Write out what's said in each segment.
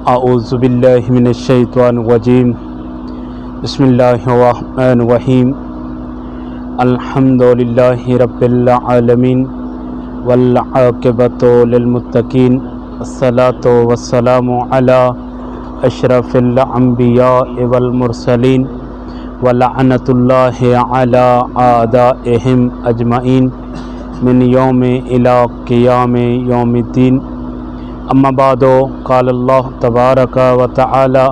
اعوذ باللہ من الشیطان الرجیم بسم اللہ الرحمن الرحیم الحمد للہ رب العالمین والعاقبۃ للمتقین الصلاۃ والسلام علی اشرف الانبیاء والمرسلین ولعنۃ اللہ علی اعدائہم اجمعین من یوم الی قیام یوم الدین اما بعد قال اللہ تبارک و تعالی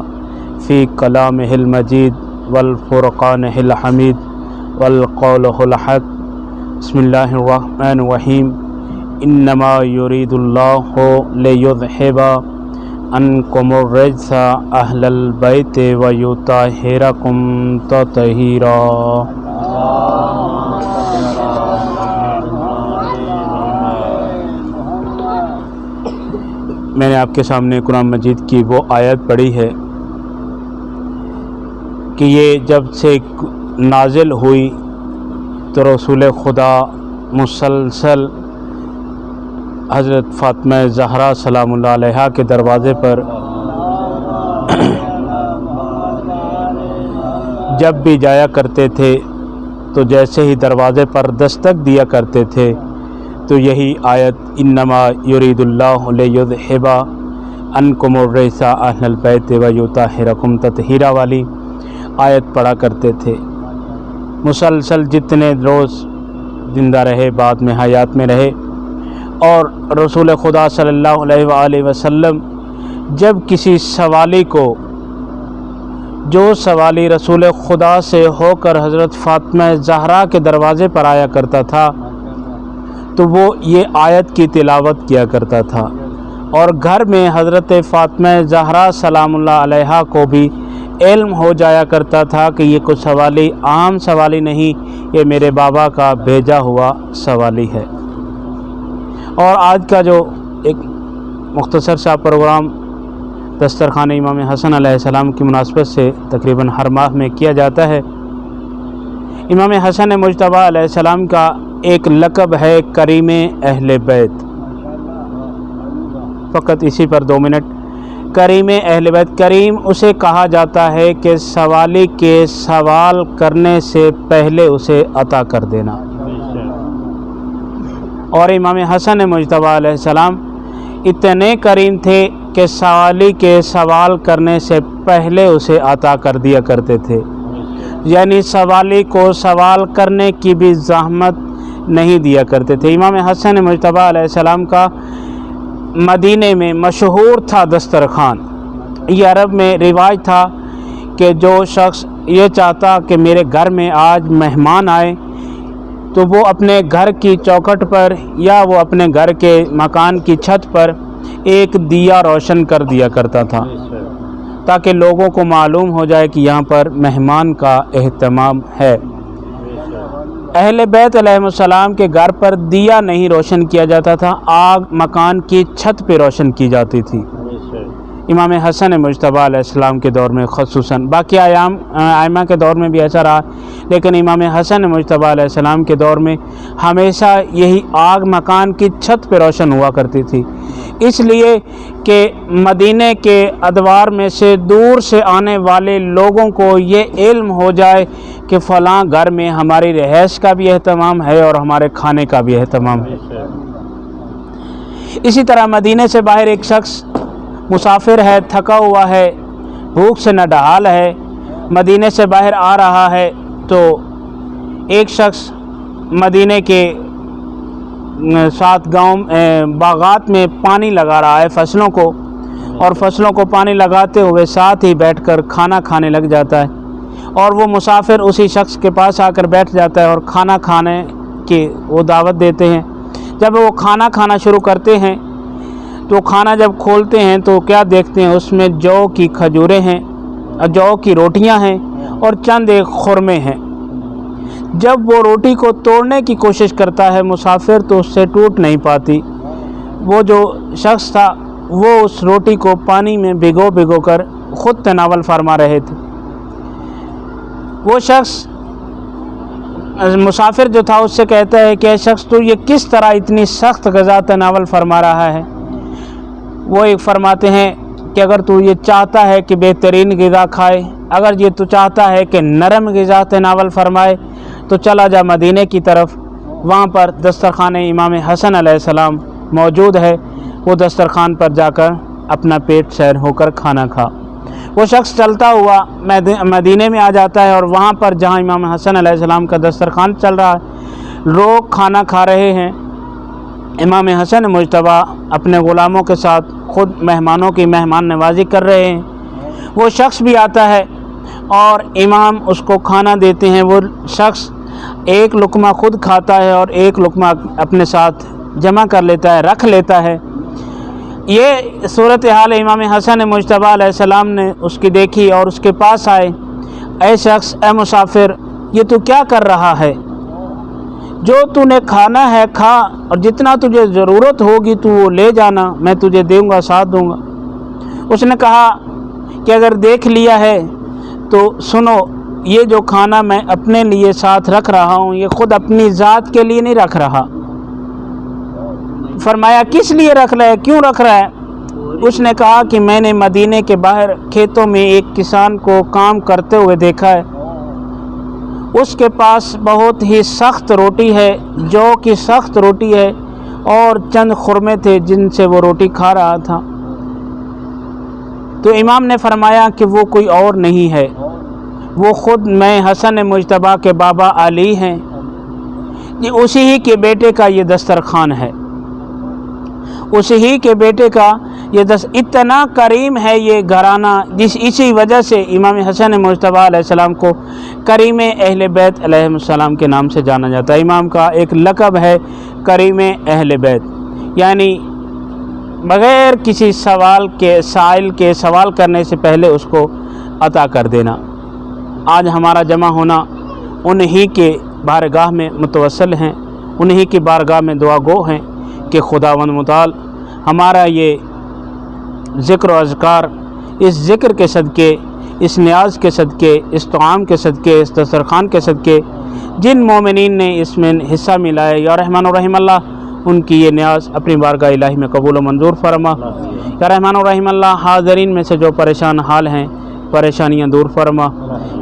فی کلامہ المجید والفرقانہ الحمید والقولہ الحق بسم اللہ الرحمن الرحیم انما یرید اللہ لیذھب عنکم الرجس اہل البیت ویطہرکم تطہیرا۔ میں نے آپ کے سامنے قرآن مجید کی وہ آیت پڑھی ہے کہ یہ جب سے نازل ہوئی تو رسول خدا مسلسل حضرت فاطمہ زہرا سلام اللہ علیہا کے دروازے پر جب بھی جایا کرتے تھے تو جیسے ہی دروازے پر دستک دیا کرتے تھے تو یہی آیت انما یرید اللہ لیذھب عنکم الرجس اہل البیت ویطہرکم تطہیرا والی آیت پڑھا کرتے تھے۔ مسلسل جتنے روز زندہ رہے، بعد میں حیات میں رہے، اور رسول خدا صلی اللہ علیہ وآلہ وسلم جب کسی سوالی کو، جو سوالی رسول خدا سے ہو کر حضرت فاطمہ زہرا کے دروازے پر آیا کرتا تھا تو وہ یہ آیت کی تلاوت کیا کرتا تھا، اور گھر میں حضرت فاطمہ زہرا سلام اللہ علیہا کو بھی علم ہو جایا کرتا تھا کہ یہ کوئی سوالی عام سوالی نہیں، یہ میرے بابا کا بھیجا ہوا سوالی ہے۔ اور آج کا جو ایک مختصر سا پروگرام دسترخوان امام حسن علیہ السلام کی مناسبت سے تقریباً ہر ماہ میں کیا جاتا ہے۔ امام حسن مجتبیٰ علیہ السلام کا ایک لقب ہے کریم اہل بیت، فقط اسی پر 2 منٹ۔ کریم اہل بیت، کریم اسے کہا جاتا ہے کہ سوالی کے سوال کرنے سے پہلے اسے عطا کر دینا، اور امام حسن مجتبیٰ علیہ السلام اتنے کریم تھے کہ سوالی کے سوال کرنے سے پہلے اسے عطا کر دیا کرتے تھے، یعنی سوالی کو سوال کرنے کی بھی زحمت نہیں دیا کرتے تھے۔ امام حسن مجتبیٰ علیہ السلام کا مدینے میں مشہور تھا دسترخوان۔ یہ عرب میں رواج تھا کہ جو شخص یہ چاہتا کہ میرے گھر میں آج مہمان آئے تو وہ اپنے گھر کی چوکھٹ پر یا وہ اپنے گھر کے مکان کی چھت پر ایک دیا روشن کر دیا کرتا تھا تاکہ لوگوں کو معلوم ہو جائے کہ یہاں پر مہمان کا اہتمام ہے۔ اہل بیت علیہ السلام کے گھر پر دیا نہیں روشن کیا جاتا تھا، آگ مکان کی چھت پہ روشن کی جاتی تھی۔ امام حسن مجتبیٰ علیہ السلام کے دور میں خصوصاً، باقی ائمہ کے دور میں بھی ایسا رہا، لیکن امام حسن مجتبیٰ علیہ السلام کے دور میں ہمیشہ یہی آگ مکان کی چھت پہ روشن ہوا کرتی تھی، اس لیے کہ مدینے کے ادوار میں سے دور سے آنے والے لوگوں کو یہ علم ہو جائے کہ فلاں گھر میں ہماری رہائش کا بھی اہتمام ہے اور ہمارے کھانے کا بھی اہتمام ہے۔ اسی طرح مدینے سے باہر ایک شخص مسافر ہے، تھکا ہوا ہے، بھوک سے نڈھال ہے، مدینے سے باہر آ رہا ہے تو ایک شخص مدینے کے 7 گاؤں باغات میں پانی لگا رہا ہے فصلوں کو، اور فصلوں کو پانی لگاتے ہوئے ساتھ ہی بیٹھ کر کھانا کھانے لگ جاتا ہے، اور وہ مسافر اسی شخص کے پاس آ کر بیٹھ جاتا ہے اور کھانا کھانے کی وہ دعوت دیتے ہیں۔ جب وہ کھانا کھانا شروع کرتے ہیں تو کھانا جب کھولتے ہیں تو کیا دیکھتے ہیں، اس میں جو کی کھجوریں ہیں، جو کی روٹیاں ہیں اور چند ایک خرمے ہیں۔ جب وہ روٹی کو توڑنے کی کوشش کرتا ہے مسافر تو اس سے ٹوٹ نہیں پاتی۔ وہ جو شخص تھا وہ اس روٹی کو پانی میں بھگو کر خود تناول فرما رہے تھے۔ وہ شخص مسافر جو تھا اس سے کہتا ہے کہ اے شخص تو یہ کس طرح اتنی سخت غذا تناول فرما رہا ہے؟ وہ ایک فرماتے ہیں کہ اگر تو یہ چاہتا ہے کہ بہترین غذا کھائے، اگر یہ تو چاہتا ہے کہ نرم غذا تناول فرمائے، تو چلا جا مدینے کی طرف، وہاں پر دسترخوان امام حسن علیہ السلام موجود ہے، وہ دسترخوان پر جا کر اپنا پیٹ سیر ہو کر کھانا کھا۔ وہ شخص چلتا ہوا مدینے میں آ جاتا ہے، اور وہاں پر جہاں امام حسن علیہ السلام کا دسترخوان چل رہا ہے، لوگ کھانا کھا رہے ہیں، امام حسن مجتبیٰ اپنے غلاموں کے ساتھ خود مہمانوں کی مہمان نوازی کر رہے ہیں۔ وہ شخص بھی آتا ہے اور امام اس کو کھانا دیتے ہیں، وہ شخص ایک لقمہ خود کھاتا ہے اور ایک لقمہ اپنے ساتھ جمع کر لیتا ہے، رکھ لیتا ہے۔ یہ صورتحال امام حسن مجتبیٰ علیہ السلام نے اس کی دیکھی اور اس کے پاس آئے، اے شخص، اے مسافر، یہ تو کیا کر رہا ہے؟ جو تو نے کھانا ہے کھا، اور جتنا تجھے ضرورت ہوگی تو وہ لے جانا، میں تجھے دوں گا، ساتھ دوں گا۔ اس نے کہا کہ اگر دیکھ لیا ہے تو سنو، یہ جو کھانا میں اپنے لیے ساتھ رکھ رہا ہوں، یہ خود اپنی ذات کے لیے نہیں رکھ رہا۔ فرمایا کس لیے رکھ رہا ہے، کیوں رکھ رہا ہے؟ اس نے کہا کہ میں نے مدینے کے باہر کھیتوں میں ایک کسان کو کام کرتے ہوئے دیکھا ہے، اس کے پاس بہت ہی سخت روٹی ہے، جو کہ سخت روٹی ہے، اور چند خرمے تھے جن سے وہ روٹی کھا رہا تھا۔ تو امام نے فرمایا کہ وہ کوئی اور نہیں ہے، وہ خود میں حسن مجتبیٰ کے بابا علی ہیں، یہ اسی ہی کے بیٹے کا یہ دسترخوان ہے، اسی ہی کے بیٹے کا یہ اتنا کریم ہے یہ گھرانہ، اسی وجہ سے امام حسن مجتبیٰ علیہ السلام کو کریم اہل بیت علیہ السلام کے نام سے جانا جاتا ہے۔ امام کا ایک لقب ہے کریم اہل بیت، یعنی بغیر کسی سائل کے سوال کرنے سے پہلے اس کو عطا کر دینا۔ آج ہمارا جمع ہونا انہی کے بارگاہ میں متوسل ہیں، انہی کی بارگاہ میں دعا گو ہیں کہ خداوند متعال ہمارا یہ ذکر و اذکار، اس ذکر کے صدقے، اس نیاز کے صدقے، اس طعام کے صدقے، اس دسترخوان کے صدقے، جن مومنین نے اس میں حصہ ملایا، یا رحمان الرحیم اللہ ان کی یہ نیاز اپنی بارگاہ الہی میں قبول و منظور فرما۔ یا رحمان الرحیم اللہ حاضرین میں سے جو پریشان حال ہیں، پریشانیاں دور فرما۔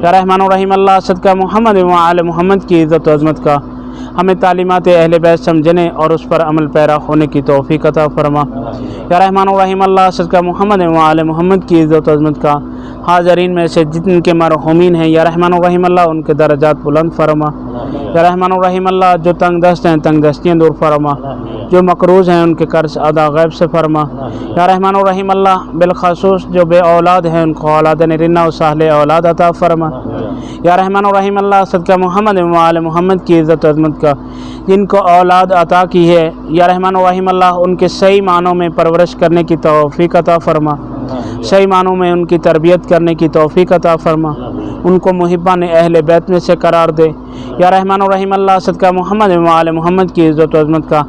یا رحمان الرحیم اللہ صدقہ محمد و آل محمد کی عزت و عظمت کا ہمیں تعلیمات اہل بیت سمجھنے اور اس پر عمل پیرا ہونے کی توفیق عطا فرما۔ یا رحمان الرحیم اللہ صدقہ محمد و آل محمد کی عزت و عظمت کا حاضرین میں سے جن کے مرحومین ہیں، یا رحمان الرحیم اللہ ان کے درجات بلند فرما۔ یا رحمان الرحیم اللہ جو تنگ دست ہیں تنگ دستیاں دور فرما، جو مقروض ہیں ان کے قرض ادا غیب سے فرما۔ یا رحمان الرحیم اللہ بالخصوص جو بے اولاد ہیں ان کو اولاد نرینہ و صالح اولاد عطا فرما۔ یا رحمان الرحیم اللہ صدقہ محمد و آل محمد کی عزت و عظمت کا جن کو اولاد عطا کی ہے، یا رحمان الرحیم اللہ ان کے صحیح معنوں میں پرورش کرنے کی توفیق عطا فرما، صحیح معنوں میں ان کی تربیت کرنے کی توفیق عطا فرما، ان کو محبان اہل بیت میں سے قرار دے۔ یا رحمان الرحیم اللہ صدقہ محمد و آل محمد کی عزت و عظمت کا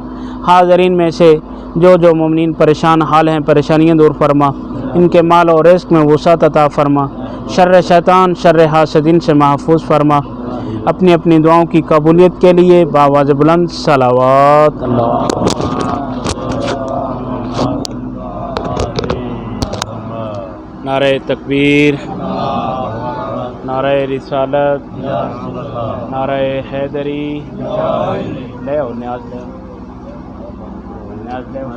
حاضرین میں سے جو مومنین پریشان حال ہیں پریشانیاں دور فرما، ان کے مال و رزق میں وسعت عطا فرما، شر شیطان شر حاسدین سے محفوظ فرما۔ اپنی اپنی دعاؤں کی قبولیت کے لیے بآواز بلند صلوات اللہ۔ نعرہ تکبیر، نعرہ رسالت، نعرہ حیدری، لے آؤ نیاز لے آؤ، نیاز لے آؤ۔